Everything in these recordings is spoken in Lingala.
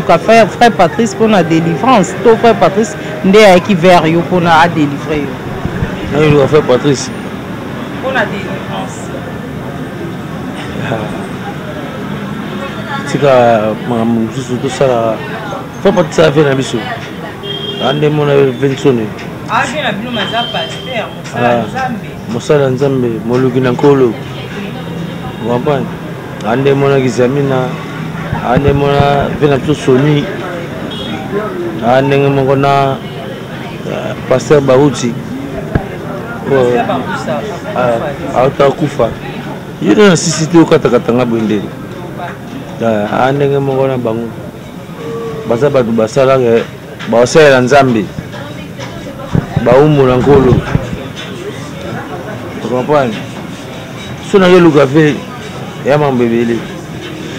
frère Patrice pour la délivrance. Ton frère Patrice n'est qui vers yo pour la délivrer. Non, frère Patrice. Pour la délivrance. C'est que tout ça. Frère Patrice a fait la mission. Ande mon invention. Ah bien la bio maza pasteur Mosala Nzambe moluki na nkolo. Wapani. Ande mon gizamina. Ande mon vena tout soni. Ande mon na pasteur Baouti. Auta kufa. Yule na sisi tu katakatanga bwendeli. Ande mon na bangu. Basa batu basala ke baosela Nzambe. Baumula nkolo. Tu comprends? Si on a le café, il y a mon bébé.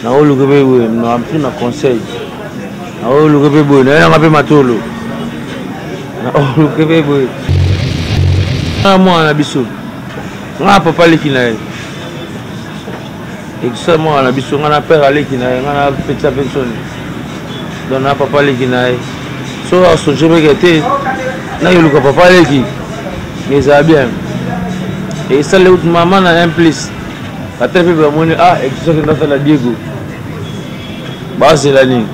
Na o le café, na am na conseil. Na o le café, na ngape matolo. Na o le café, na moi na biso. Na papa le kinae. Et ça moi na biso na père ale kinae, na petite personne. Donc na papa le kinae. So à son jeu que na yo le papa le qui. Mais ça bien. Et ça le maman na un plus. La tête peut monter et ça que dans la Diego. Bah c'est la ligne.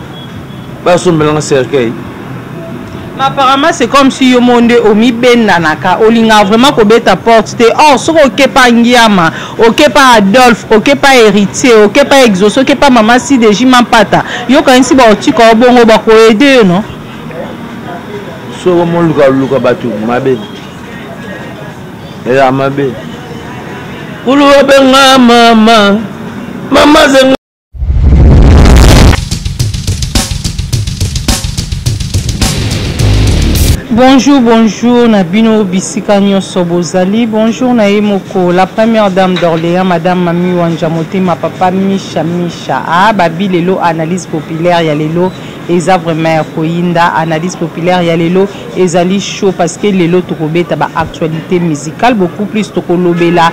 Bah son mélange cercueil. Mais apparemment c'est comme si yo monde omi benanaka olinga vraiment ko beta porte te oh so OK pas Ngiama, OK pas Adolphe, OK pas héritier, OK pas Exauce, OK pas maman si de Jimampata. Yo quand si ba oti ko bongo ba ko aider non. So mo luka batu mabe. Ela mabe. Kulu benga mama zenga. Bonjour, Nabino Bissikanyo Sobozali. Bonjour, Naemoko, la première dame d'Orléans, Madame Mami Wanjamote, ma papa Misha. Ah, Babi Lelo, analyse populaire, Yalelo, Eza vraiment Koyinda, analyse populaire, Yalelo, Ezali chaud parce que Lelo Tokobe, taba actualité musicale, beaucoup plus Tokolobela.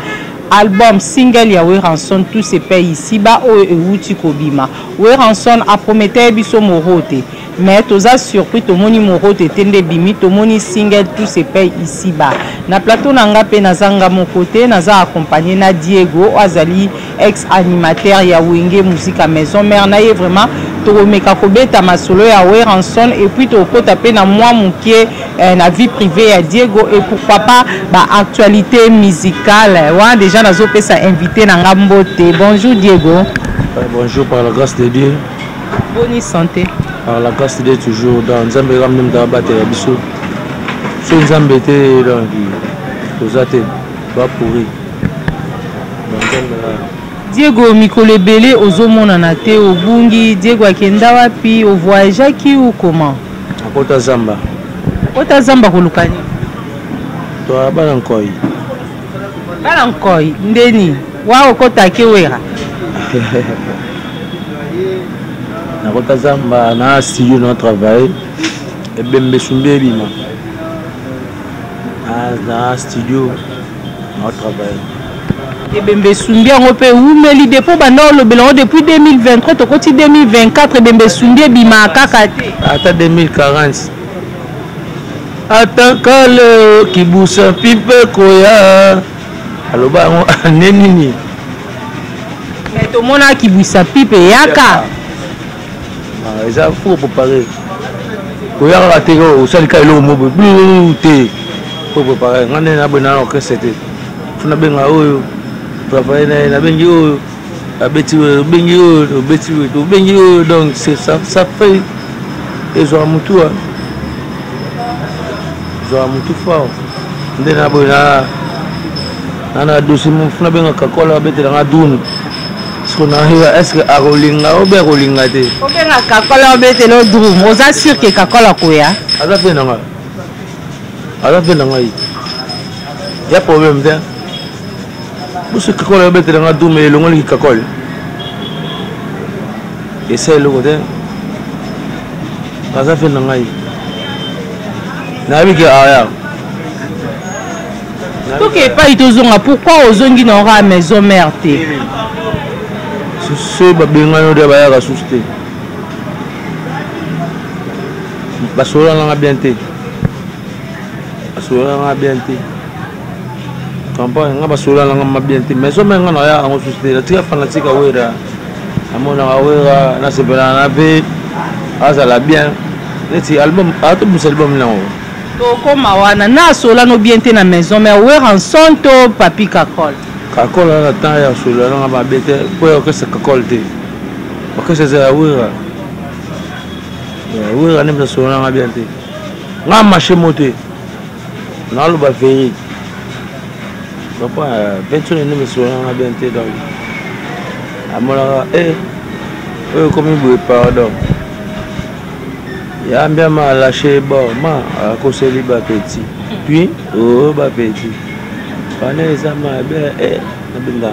Album single ya Weranson tous ces pays ici bas o euti kobima Weranson a prometté biso morote mais toza surpris to moni morote tende bimi to moni single tous ces pays ici bas na plateau nanga pe nazanga mon côté naza accompagné na Diego Azali ex animateur ya Wenge musique à maison mère na ye vraiment to meka kobeta masolo ya Weranson et puis to ko taper na moi mukie na vie privée ya Diego et pourquoi pas ba actualité musicale ouais déjà nazo pesa invité na Ngambote. Bonjour Diego. Bonjour par la grâce de Dieu. Bonne santé. Par la grâce de Dieu toujours dans Nzambe ramnem da bate ya biso. So Nzambe te dans ozate ba pourri. Diego Mikole Belé ozomona na te obungi Diego akenda wapi o voyage qui ou comment? Akota Zamba. Kota Zamba kolukani. To abana nkoi. Bala nkoi ndeni wa okota kewera. Na kota Zamba na studio na travail et bembe sumbe bima. Na studio na travail. Et bembe sumbe ngo pe umeli depo banolo belongo depuis 2023 to koti 2024 bembe sumbe bima kaka te. Ata 2040. Atakale kibusa pipe koya. Aloba nenini. Mais tout le monde a qui buissa pipe yaka. Ah, ils ont fou pour parler. Koya la tego, ça le cas le mot blue pour préparer. On est na bonana que c'était. Funa benga oyo. Travailler na bengi oyo. Abeti bengi oyo, beti to bengi oyo donc c'est ça fait ils ont mutua. Ils ont mutu fort. Ndena bonana nana dossier mon funa benga kakola beti na dunu. Est-ce que Arolinga ou bien Rolinga te? O benga kakola beti lo drum. Oza sûr que kakola koya? Ala fe nanga. Ala fe nanga yi. Ya problème te. Busu kakola beti na drum e longo li kakola. Essaye le côté. Ala fe nanga yi. Na bi ke aya. Ok, pas itozonga. Pourquoi ozongi na ora maison mère te? Ce babenga no de baya ka suste. Basola nga bien te. Basola nga bien te. Campagne nga basola nga bien te. Mais so menga na ya ngo société la tika fanatique wera. Amona wera na se bela na be. Asa la bien. Neti album ato bus album na o. To koma wana na sola no bien te na maison mais wera en son to papi kakol. Kakol na ta ya sola nga ba bete po que se kakol te. Porque se za wera. Wera ne basola nga bien te. Nga marché moté. Na lo ba féri. Papa, 21 ne basola nga bien te donc. Amona comme il pardon. Ya bien m'a lâché bon ma à cause de ba petit. Puis ba petit. Pana ça m'a bien na binda.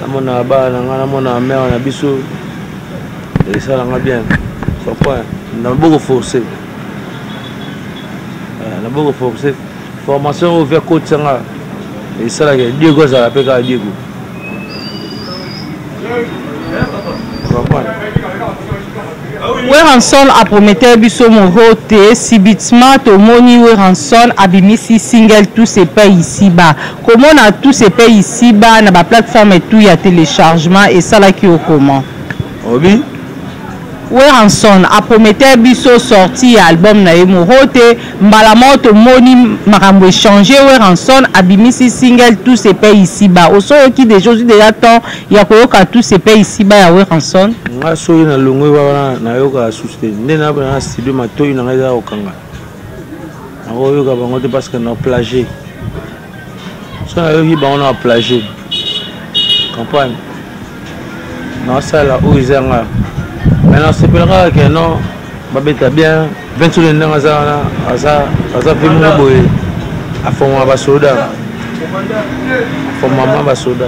Amona ba na mona mère na biso. Et ça nga bien. So point na beaucoup forcé. Na beaucoup forcé. Formation ouvert coach sanga. Et ça là Diego ça la peka Diego. Weranson a prometté biso mohote subitement tomoni Weranson abimisi single tous ces pays ici-bas. Comment on a tous ces pays ici-bas na ba plateforme et tout il y a téléchargement et ça là qui au comment. Obi Weranson a prometté biso sorti album na mohote mbala moto moni makambo échanger Weranson abimisi single tous ces pays ici-bas. Au soyo qui déjà temps il y a koyoka tous ces pays ici-bas ya Weranson. Nga soyi na longwe wana na yoka susute nde na ba studio matoyi na ngaza okanga na yoka bango te parce que na plagier so na yoki bango na plagier campagne na sala oizanga maintenant c'est pour ça que non babeta bien 21 nanga za asa filmu boye afoma ba soda afoma ba soda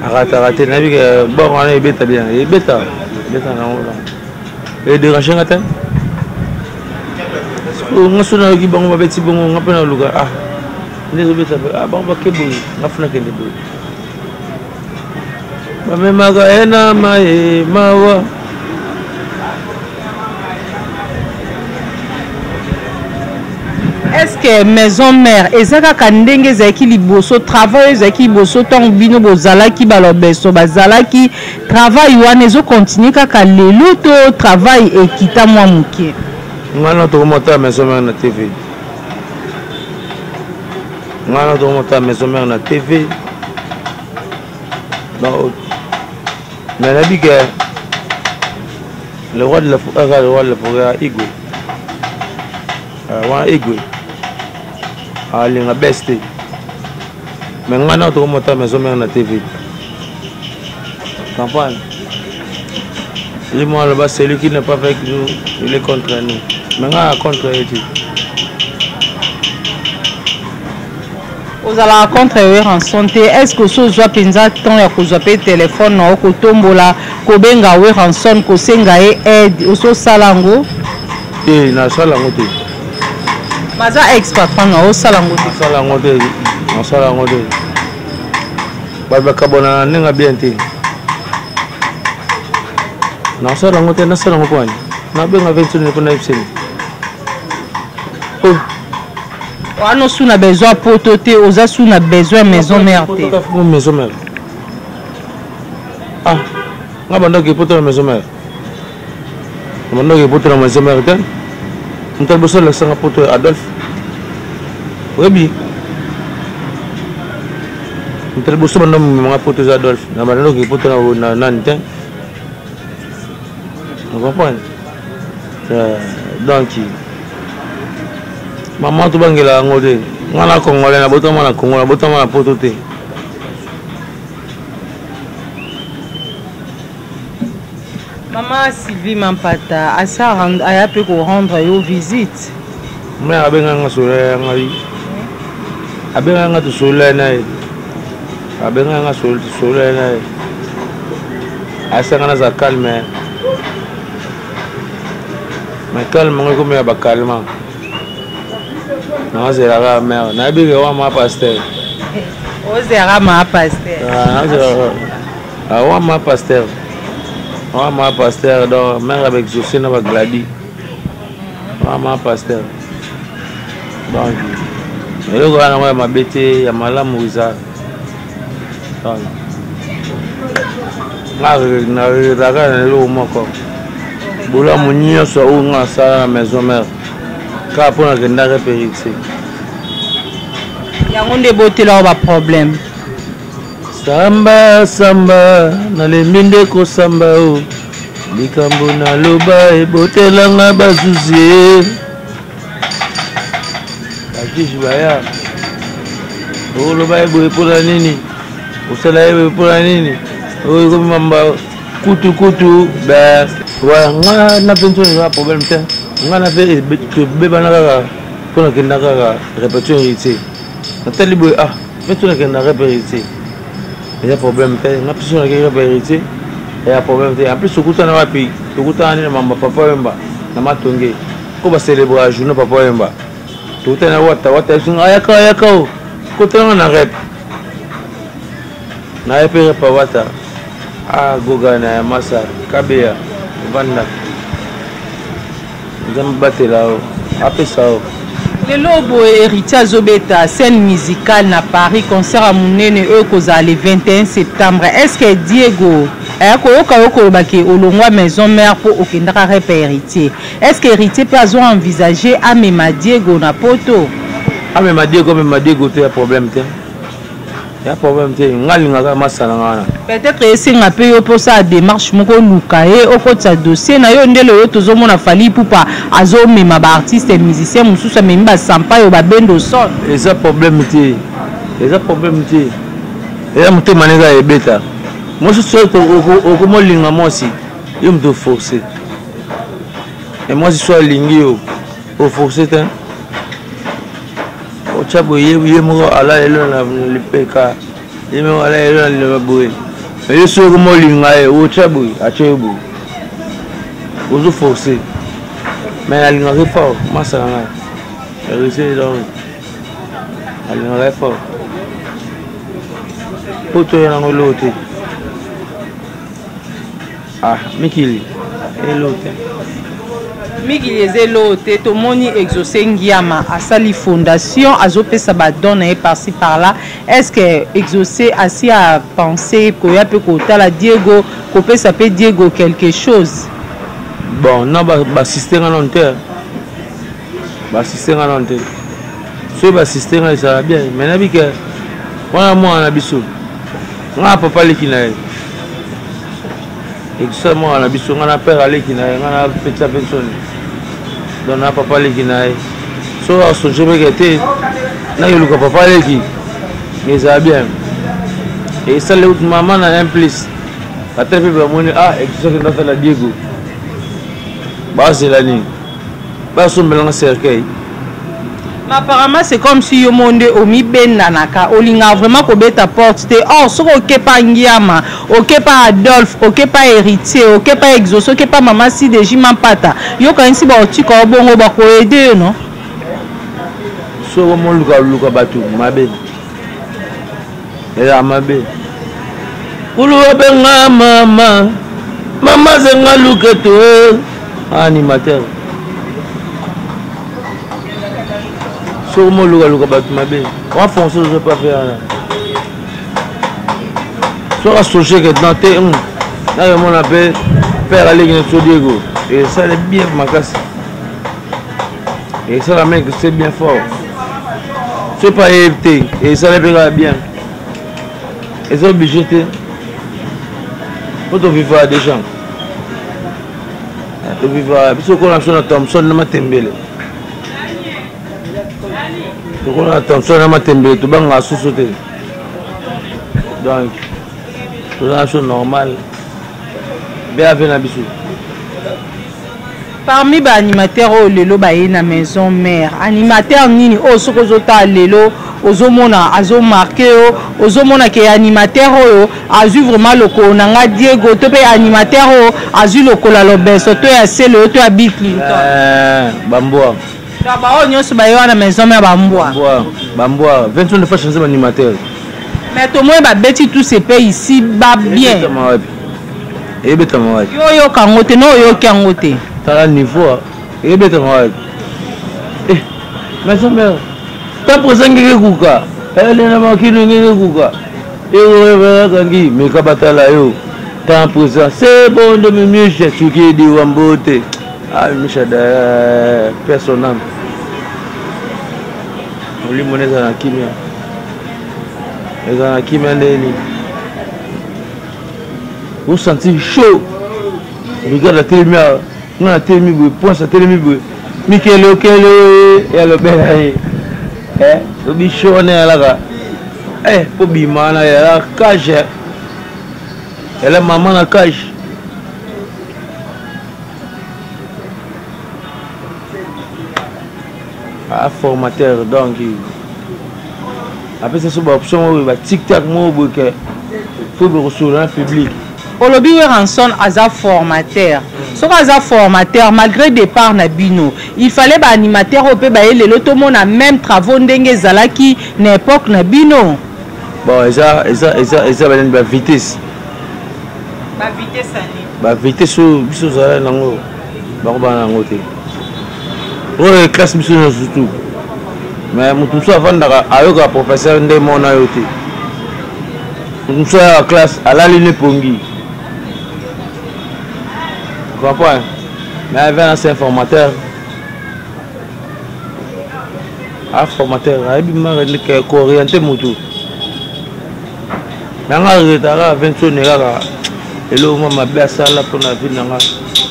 arrêtez na que bon on est bêta bien et bêta na on et déranger ngata on a sonné qui bon ba beti bon on appelle le lugar ah les bêta ah bon ba kebo na funa kende bo ba me maga ena mai mawa Est-ce que maison mère ezaka kandenge zaki liboso travail zaki liboso tant bino bozala ki balobeso bazala ki travail wana ezo continuer kaka lelo to travail ekita mwa muke ngana to monter maison mère na TV ngana to monter maison mère na TV donc mais la dit que le roi de la forêt Igwe Igwe alinga best mais ngana to monter maison mère na TV campagne le moi là-bas celui qui n'est pas avec nous il est contre nous mais ngana contre eux ozala contre Weranson te est-ce que so zwa penza temps ya kozwa pe téléphone na okotombola kobenga Weranson kosenga e aide oso salango na salango te maza ex-patron na osalango te salango te ba kabona nenga bien te na salango te na salango kwani na benga 21 pour na ipseni wana suna besoin poto te oza suna besoin maison mère te maison mère ah nga banda ke poto na maison mère banda ke poto na maison mère te ntal boso la sanga poto Adolphe webi ntal boso banda mga poto za Adolphe na banda ke poto na nani te vous comprenez donc maman tu bangela ngode ngana kongole na botama na kongola botama na poto te maman Sylvie Mampata asa aya pe ko rendre yo visite mais abenga nga sole ngai abenga nga to sole na abenga nga sole na asa ngana za calme mais calme ngo comme ya ba calme non c'est la mère na bi ke wa ma pasteur ozera ma pasteur wa ma pasteur ma pasteur donc mère avec José na Gladi ma pasteur donc eloko wana ngo ya mabe te ya malamu eza naretaka na eloko moko bolamu nyonso oyo nga asala na maison mère kaka mpo nakendaka perite yango nde botela oyo baproblème samba samba nalembi nde kosamba o likambo naloba ebotelanga bazuzi bakisi baya oloba eboye mpona nini osala eboye mpona nini oyo ekomimamba kutu nga na mpe ntoni eza problème te nga na mpe tobebana kaka mpo nakenda kaka répétition héritier natali boye mpe ntoni nakenda repérité eza problème te nga mpe so nakei repérité eya problème te en plus okutana wapi tokutana nini mamba papa wemba na matonge po bacélébra journée papa wemba tokutana wata ayaka o kotananga na rep na ye mpe repa wata gogana ya masa kabeya vanda nzambe batela o apesa o lelo boye héritier azobeta scène musicale na Paris concert à monene oyo kozala le 21 septembre. Est-ce que Diego akoyoka yo kolobaki olongwa maison mère po okendaka repa héritier? Est-ce que héritier peut azo envisager amema Diego na poto? Amema Diego te ya problème te. Ya problème te ngalingaka masala ngana. Peut-être esenga pe yo posa démarche moko luka e okotsa dossier na yo ndelo yo tozomona fali pupa azomema ba artiste musicien mususu amemi ba sampa yo ba bendo son. Eza problème te. Eza problème te. Eza muto maneka ebeta. Moi je suis okomolinga mosi yo mto forcer. Et moi je suis lingi yo au forcer te. Ochabo ye moko ala elo na lipeka. Ye moko ala elo na libaboe. Mais je suis comme linga e ochabo achebo. Ozo forcer. Mais la linga est fort, masala nga. Réussi donc. La linga est fort. Poto ya ngolote. Mikili. Elote. Mikili ezelote tomoni exaucé Ngiama asali fondation azopesa ba donne et par-ci par-là. Est-ce que exaucé asi a pensé koya pe kotala Diego kopesa pe Diego quelque chose? Bon, non ba système non terre. Ba système non terre. So ba système ça va bien. Mais na bika wana moi na biso. Nga papa lekina. Exactement na biso nga na père alekina nga na petite personne. Donc na papa lekina. So aso jebe kete na yuluka papa leki. Mais ça va bien. Et ça le maman na un plus. La tête peut moni exactement dans la Diego. C'est la ligne. C'est un cercueil. Mais apparemment, c'est comme si le monde omi bendanaka. Olinga vraiment kobeta porte. Oh, so ok pas Ngiama, ok pas Adolphe, ok pas héritier, ok pas exaucé, ok pas maman si de Jiman Pata. Yo quand si ba oti ko bongo ba ko aider non? So mo luka batu mabe. Ela mabe. Kulu benga mama zenga luketo. Animateur. So mo luka batu mabe. On fonce je pas faire. So associé que dans té là on appelle faire aller sur Diego et ça est bien ma casse. Et ça la mec c'est bien fort. C'est pas évité et ça le bien. Et ça obligé te. Faut vivre à des gens. Tu vivre parce qu'on a son Thompson na matembele. Donc on a Thompson na matembele tu banga sous-sauter. Donc tout ça c'est normal. Bien avec na bisu. Parmi les animateurs lelo baye na maison mère, animateur nini o sokozota lelo ozomona azo marqué ozomona ke animateur oyo azu vraiment loko nanga Diego to pe animateur o azu loko la lobeso to ya selo to ya Bill Clinton. Bamboa. Ba o nyonso baye na maison mère bamboa. Bamboa 21 fois changer animateur. Mais tout le monde va bêtir tous ces pays ici bas bien. ebeta mawaki yo kangote no yo kangote tala niveau ebeta mawaki mais sa mère ta présent ngeke kuka elle na makino ngeke kuka et kangi mais kabatala yo ta présent c'est bon de mieux chercher di wambote ah misha da personnel oli moneza na kimia eza na kimia ndeni vous sentez chaud regarde la télémia on a télémi boy point sa télémi boy Michele ya lo bela obi chaud ne alaka po bimana ya cage elle maman na cage formateur donc après c'est sur option ba TikTok mo boke faut be recevoir public Olobi Weranson aza formateur. Soka aza formateur malgré départ na bino, il fallait ba animateur opé ba elelo to mona même travaux ndenge zalaki na époque na bino. Bon, eza ba vitesse. Ba vitesse ani. Ba vitesse biso zala nango. Ba ko ba nango te. Oh classe biso surtout. Mais mutu so avanda ayoka professeur nde mona yote. Mutu so ya classe alali ne pongi. Comprends? Mais avec un ancien formateur. Un formateur, il m'a orienté mutu. Mais on a retard 20 jours nega. Et là on m'a bien ça là pour la vie nanga.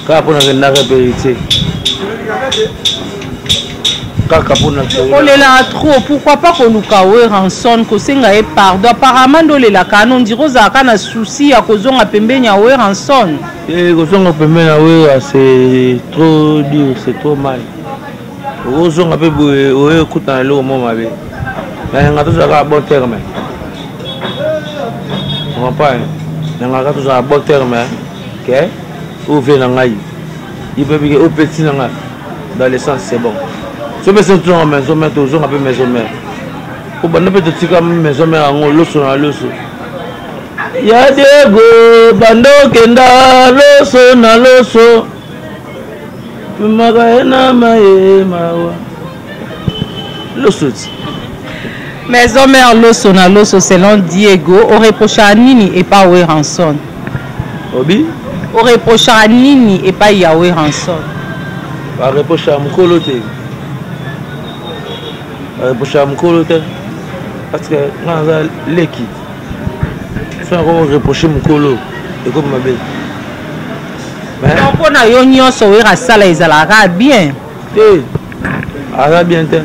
Car pour la vérité. Olela trop, pourquoi pas qu'on nous kawe ranson ko senga e pardon apparemment dolela kana on dirait za na souci ya kozonga pembeni ya we ranson. Kozonga pembeni ya we c'est trop dur, c'est trop mal. Kozonga pe boye oye kuta na lo mo mabe. Na ngato za bon terme. On pas. Na ngato za bon terme. OK? Ouvre na ngai. Il peut bien au petit na dans le sens c'est bon. Je me sens toujours en maison mère, toujours un peu maison mère. Pour ne pas te tirer comme maison mère en l'osso na l'osso. Ya Diego, bando kenda l'osso na l'osso. Magaena mae mawa. L'osso. Maison mère l'osso na l'osso selon Diego, au reproche à Nini et pas Yahweh Ranson. Obi? Au reproche à Nini et pas Yahweh Ranson. Au reproche à Mkolote. Reproche à Mkolote parce que dans l'équipe soit on reproche Mkolo et comme ma belle mais on a yo nyonso we rasala ezalaka bien ala bien te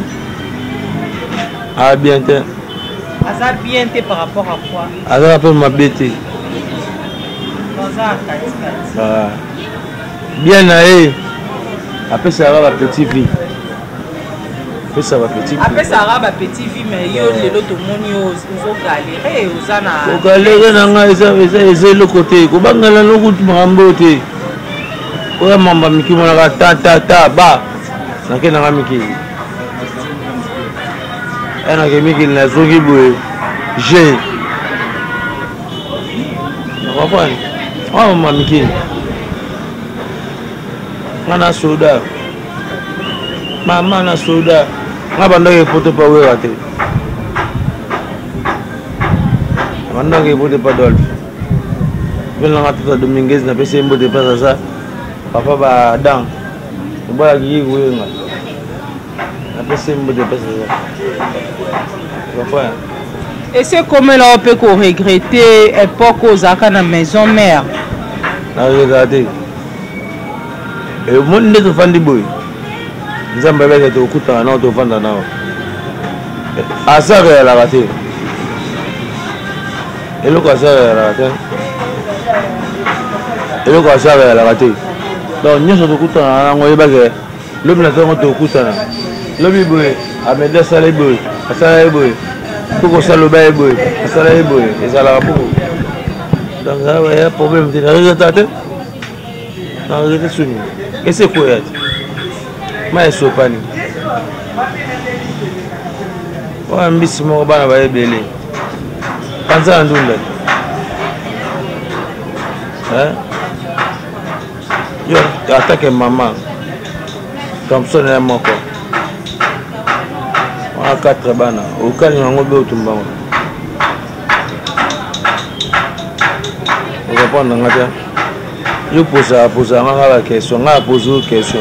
ala bien te aza bien te par rapport à quoi ala rapport ma bête bien naé après ça va la petite vie. Ça va petit. Après ça va petit vie mais yo lelo to moni ozo galérer ozana. O galérer nanga eza le côté. Ko bangala no kutu mambo te. Oya mamba miki mona ta ba. Nake nanga miki. Ana ke miki na zogi boye. J'ai. On va voir. Oh mama miki. Ngana soda. Mama na soda. Ngabanda ke poto pa we ate. Ngabanda ke poto pa dol. Vela ngata Dominguez na pese mbo de pa ça. Papa ba dan. Ba gi we nga. Na pese mbo de pa ça. Papa. Et c'est comme là on peut qu'on regretter époque aux aka na maison mère. Na regretter. Et au monde de fandi boy. Nzambe beke to kuta na to vanda na asare la raté eloko asare la raté eloko asare la raté donc nyoso to kuta na ngo yebake lobi na to kuta na lobi boy ameda sale boy asale boy poko salo bae boy asale boy ezala poko donc ça va problème de regretter na regretter suni et c'est quoi mais sopani wa mbisi moko bana ba ebele kanza ndunda Yo attaque maman. Thompson est mort. On a 4 bana. Au cas où on a beau tomber. On répond dans la tête. Je pose la question. On a posé une question.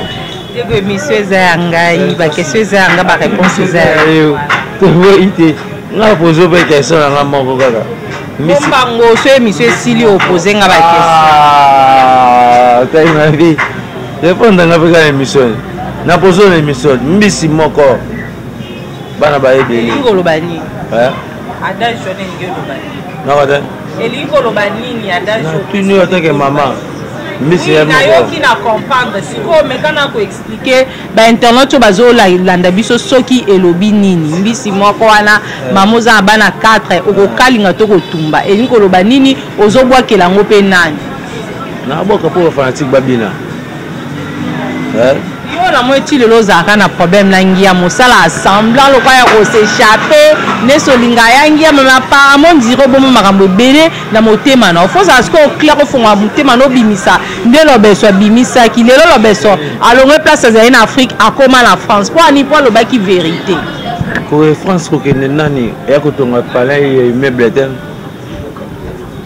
Que monsieur Zangai, ba question Zanga, ba réponse Zanga. On a posé une question dans la mort. Mbango, ce monsieur Sili opposé à la question. Ah, t'as une vie. Répond dans la émission. Na posé une émission. Mbisi moko. Bana ba ebe. Elingo lobani. Adage sonne ngelo lobani. Na wada. Elingo lobani ni adage. Tu ne attends que maman. Mbisi ya moko. Na yo ki na comprendre. Siko mekana ko expliquer ba internet to bazo la landa biso soki elobi nini. Mbisi moko wana mamoza bana 4 okokalinga to ko tumba. Elingo lobani ni ozobwa kelango pe nani. Na boka po fanatique babina. Yo na moi ti lelo zaka na problème na ngia mosala assemblant lo kwa ko s'échapper ne solinga ya ngia mais apparemment dire bon makambo ebele na motema na faut ça ko clair ko fonga motema no bimisa nde lo beso bimisa ki lelo lo beso alonge place za en Afrique akoma na France pour ani pour lo baki vérité ko France ko kende nani ya ko tonga palais immeuble ten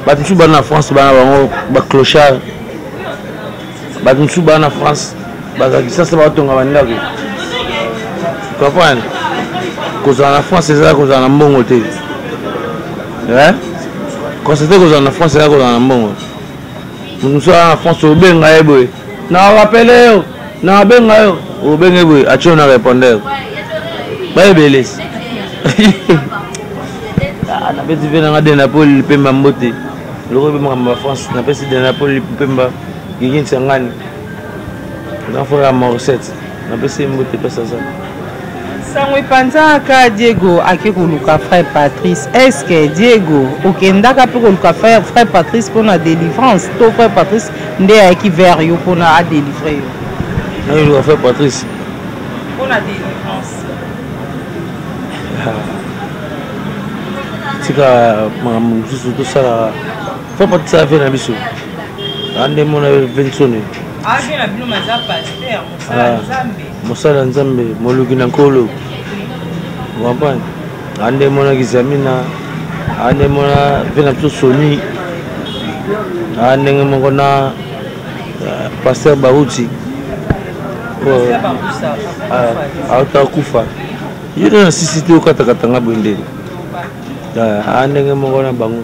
batu su bana France bana bango ba clochard batu su bana France baza kisasa batonga bandako comprendre kozala na France ezala kozala na mbongo te constater kozala na France ezala kozala na mbongo mutu na France obenga ye boye na rappele yo na benga yo obenga ye boye atio na répondeur bayebelesi napesi mpe nanga de napoli lipemba mbote loko mpe makambo ya France napesi de napoli lipemba giginsangani na fora Morissette na pesi mbote pesa ça Sangwe panzaka Diego akekuluka frère Patrice est-ce que Diego okendaka pe koluka frère Patrice pour la délivrance to frère Patrice nde aki vers yo pour na délivrer yo na yo frère Patrice pour la délivrance tika mamu tout ça frère Patrice a fait na biso ande mona vensone abi na bino maza pasteur musala nzambe musala nzambe moluki na nkolo wapani ande mona kizamina ande mona vena to soni ande moko na pasteur Baruti auta kufa yule na sisi tu katakatanga bwendele ande moko na bango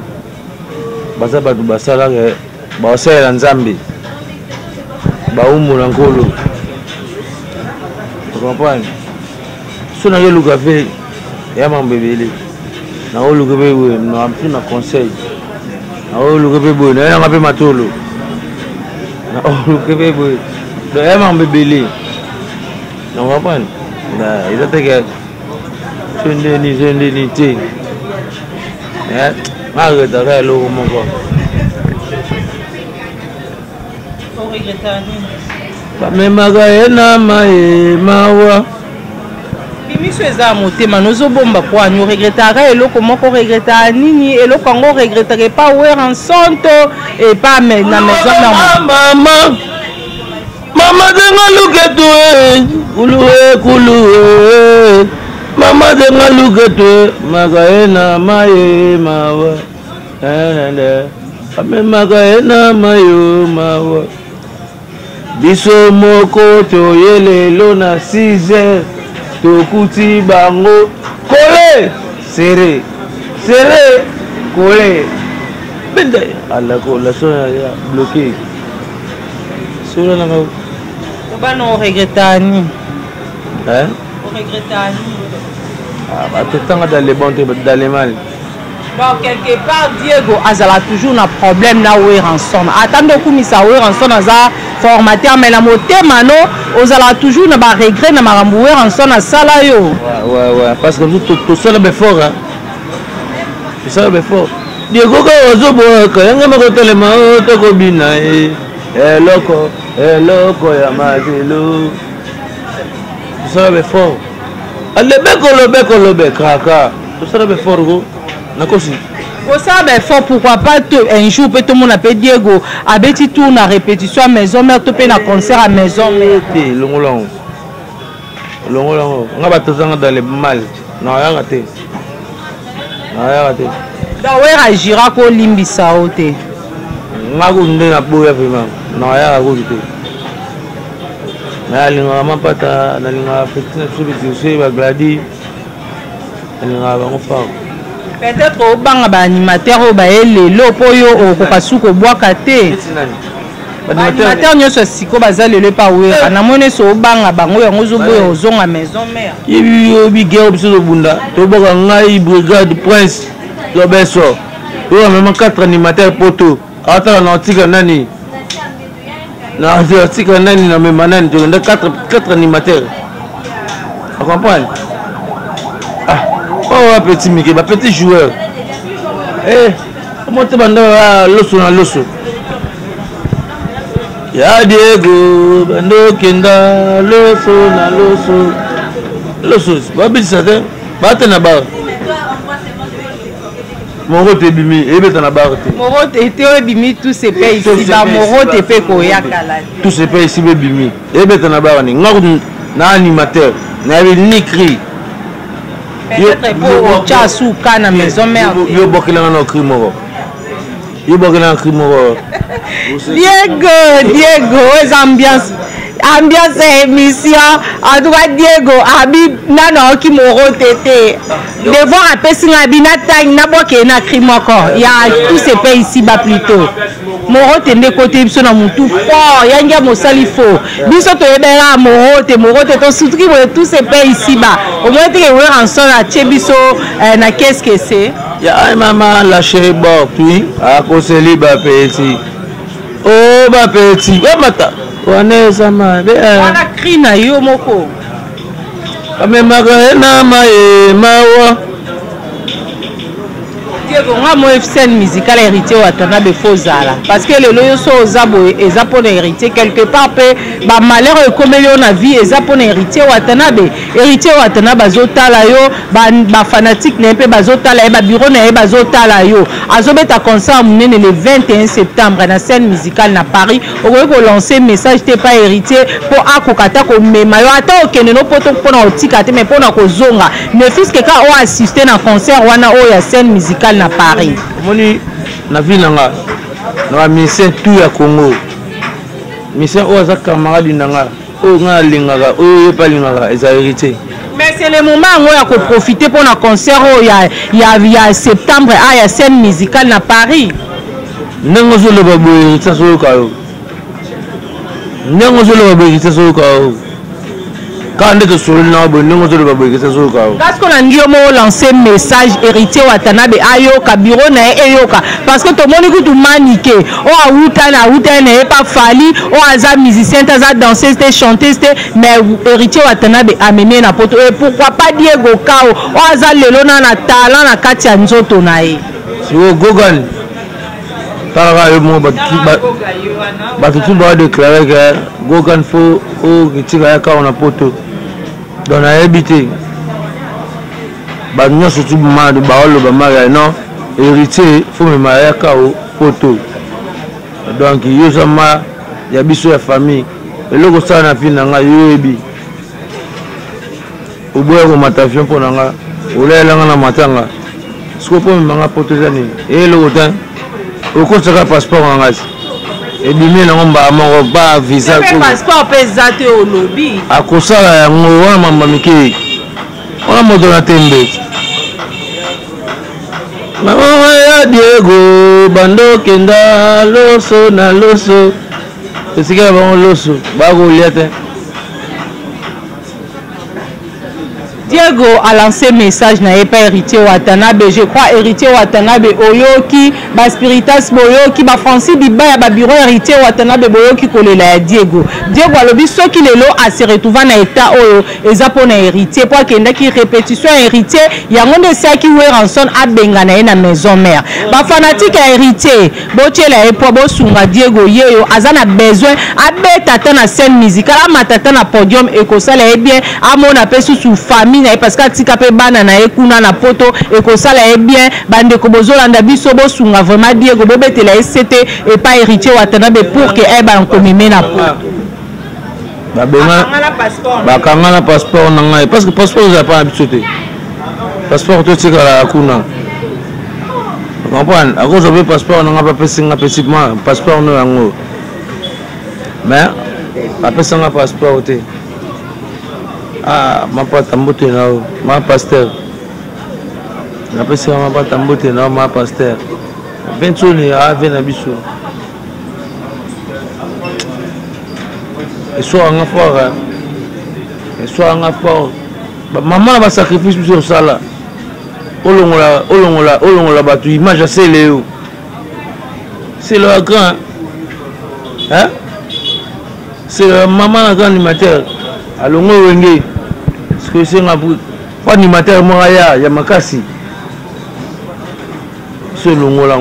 baza batu basala ba osela nzambe baumu na nkolo comprendre so na yeluka fe ya mambebele na oluka be we na amtu na conseil na oluka be bo na nga pe matolo na oluka be bo do ya mambebele na comprendre na izate ke tunde ni te ma retara lo moko bamemaka ye na mawa bimiso eza motema nozobomba kwani oregretaka eloko moko regretaka nini eloko yango regretaka epa wer ensonto epa na maison mama denga luketu kulu mama denga luketu maka ye na mawa bamemaka ye na mawa biso moko toyelelo na 6h tokuti bango kole serré kole benda ala ko la sona ya bloqué sona na ko bano regretani regretani ba tanga dans les bons dans les mal. Bon, quelque part, Diego azala toujours un problème là où il ensemble. Attendez que ça où il ensemble aza formateur mais la moté mano ozala toujours na ba regret na marambouer ensemble na sala yo. Ouais parce que tout ça le fort hein. C'est ça le fort. Diego ko ozobo ka yanga mako telema to ko bina eloko ya mazelo. C'est ça le fort. Ale beko lo be kaka. Tout ça le fort go. Nakosi ça ben fort pourquoi pas un jour peut tout le monde appelle Diego abeti tour na répétition à maison mère to pe na concert à maison mère longo nga ba tozanga dans le mal na ya raté da we agira ko limbisa ote nga ko ndé na boya vraiment na ya ko te na linga mapata na linga petit na subi ba gladi na linga ba ngofa peut-être au banga ba animateur o ba elelo po yo o ko kasuko bwaka te animateur nyonso siko bazali le pa we na mone so banga bango yango zo boyo zonga maison mère yebi bi gero biso bunda to boka ngai brigade prince lo beso o même 4 animateurs poto ata na tika nani na tika nani na même nani to 4 animateurs tu comprends oh petit Mickey ba petit joueur comment tu banda loso ya Diego bando kenda loso babi sate bate na bar Morote bimi ebeta na bar te Morote te bimi tous ces pays ici ba Morote pe ko yakala tous ces pays ici bimi ebeta na bar ni ngako na animateur na nikri peut-être pour chasu kana maison mère yo bokela na crime Diego ambiance émission en tout cas Diego abi nana ki Morote te devant apesinga bina tang na boke na crime encore il y a tous ces pays ici bas plutôt Morote nde côté biso na mutu fort yanga mosali fo biso to yebera Morote to soutri tous ces pays ici bas au moins que we ensemble à Tchebiso na qu'est-ce que c'est ya maman lâcher bord puis à conseiller ba petit oh ba petit ba mata waneza ma be wana krina yo moko amemaka na mawa Diego nga mo scène musicale héritier Watanabe fozala parce que le loyo so zabo ezapone héritier quelque part pe ba malheur ekomeli na vie ezapone héritier Watanabe azotala yo ba fanatique na pe bazotala yo ba bureau na bazotala yo azobeta concert munene le 21 septembre na scène musicale na Paris ko lancer message te pas héritier pour akokata ko mema yo ata okene no poto pona otika te mais pona ko zonga ne fils que ka o assister na concert wana o ya scène musicale na Paris. Moni na ville nga na mission tout ya Congo. Mission o za camarade nanga o nga lingaka o pas lingaka eza hérité. Mais c'est le moment où on a profiter pour un concert il y a septembre à la scène musicale na Paris. Nango zo le baboy ça so ka. Nango zo le baboy ça so ka. Quand on est sur le nabo, nous avons besoin de ça. Parce qu'on a dit au lancer message héritier Watanabe ayoka bureau na eyoka parce que tout le monde est maniqué. Oh aoutana n'est pas fali. Oh aza musicien, aza danseuse, chanteuse, mais héritier Watanabe amené na poto. Et pourquoi pas Diego Kao? Oh aza lelo na talent na kati ya nzoto na e. Si au Gogan, tara yo mo ba tout doit déclarer que Gogan faut au kitira ka na poto. Dans la habité, nous surtout de baolo bamaga non héritier faut me marier kao poto. Donc yo sama ya biso ya famille et loko ça na fina nga yebi. Oboya ko matafion pour nga olela nga na matanga. Siko po manga poto zani et loko tan o ko saka passeport nga et bimé na ngomba amongo ba visa ko passeport pesa te au lobby akosala yango wana mamba mike wana moto na tembe mama ya Diego bando kenda loso na loso esika ba loso ba ko liate Diego a lancé message na pas héritier Watanabe je crois héritier Watanabe oyoki ba spiritas boyoki ba Francis Biba ya ba bureau héritier Watanabe boyoki kolela Diego alobi soki lelo a se retrouver na état oyo ezapona héritier pour kenda ki répétition héritier yango nde saki we ranson abenga na na maison mère ba fanatique ya héritier botiela e po bosunga Diego yeyo azana besoin abeta ta na scène musicale amatata na podium ekosala e bien amona pe sous famille famille na parce que atika pe bana na ekuna na poto et ko sala e bien bande ko bozolanda biso bosunga vraiment Diego bobetela SCT et pas héritier watana be pour que e ba nkomeme na poto bakanga na passeport na ngai parce que passeport eza pas habitué passeport to tika la kuna comprendre à cause de passeport na nga pas pesinga petitement passeport no yango mais apesa nga passeport te ma pata mbote na ma pasteur apesa ma pata mbote na ma pasteur bensoni ave na biso et soit en fort et soit en fort maman va sacrifice sur ça là olongola batu image c'est Léo c'est le grand hein c'est le maman grand animateur alongo wenge parce que c'est un pas animateur moraya ya makasi c'est longola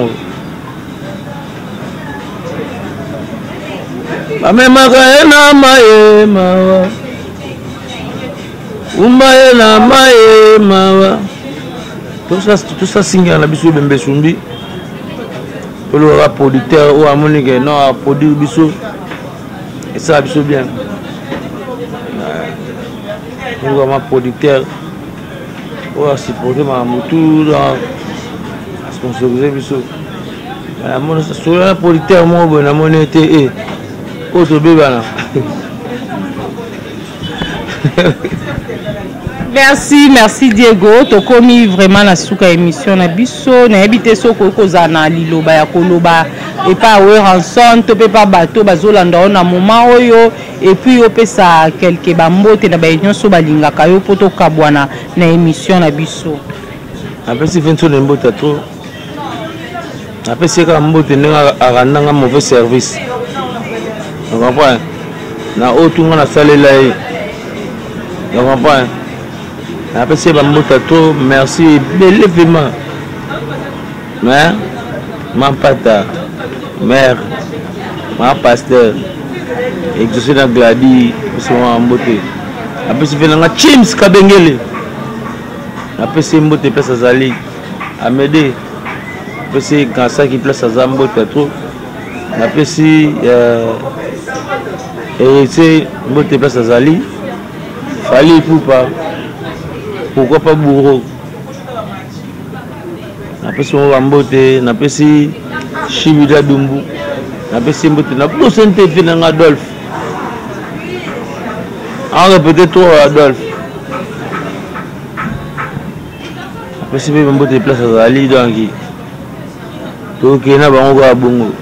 amemaka na maye mawa umbaye na maye mawa tout ça singa na biso bembe sumbi le producteur ou amonique non a produit biso et ça biso bien on va producteur ou a supporter ma moto dans sponsoriser biso mon sur un producteur mo bon amone été auto bébana. Merci Diego. To komi vraiment na suka émission na biso na habité soko kozana liloba ya koloba et pas ouais ranson to pe pas bateau bazolanda na moment oyo et puis opesa quelques bambote na ba nyonso balingaka yo poto kabwana na émission na biso. Après si Vincent Mbota trop. Après c'est ka mbote ndenga arandanga mauvais service. On comprend. Na otunga na salela yi. On comprend. Après c'est bambota trop, merci vraiment. Mais ma pata, mère, ma pasteur, exaucé dans Gladi, c'est moi en beauté. Après c'est venu Chims Kabengele. Après c'est mbote place à Zali, à m'aider. Après c'est quand ça qui place à Zambote trop. Après c'est héritier mbote place à Zali. Fallait pour pas. Pourquoi pas bourreau? Après si on va mbote, après si Chibida Dumbu, après si mbote, na plus santé finan Adolphe. On répète trop Adolphe. Après si mbote place à Ali donc na bango ba bongo.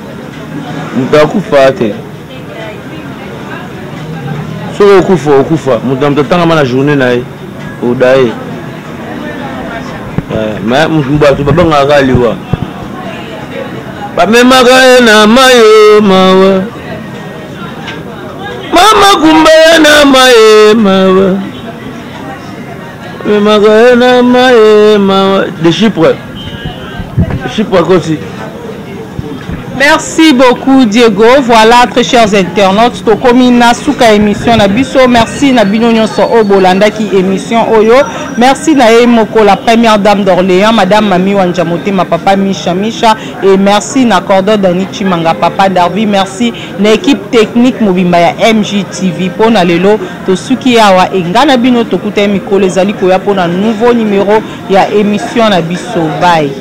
Mutakufa te. So okufa, mutamtanga mana journée na odaye. Mais mbato babanga kaliwa bamemaka na mayo mawa mama kumba na maye mawa bamemaka na maye mawa de Chypre aussi. Merci beaucoup Diego. Voilà très chers internautes, to komi na suka émission na biso. Merci na bino nyonso o bolanda ki émission oyo. Merci na Moko la première dame d'Orléans, madame Mami Wanjamote ma papa Misha et merci na Cordo Dani Chimanga papa Darby. Merci na équipe technique mobimba ya MJTV pona lelo to suki awa engana bino to kuta mikolo ezali koya pona nouveau numéro ya émission na biso. Bye.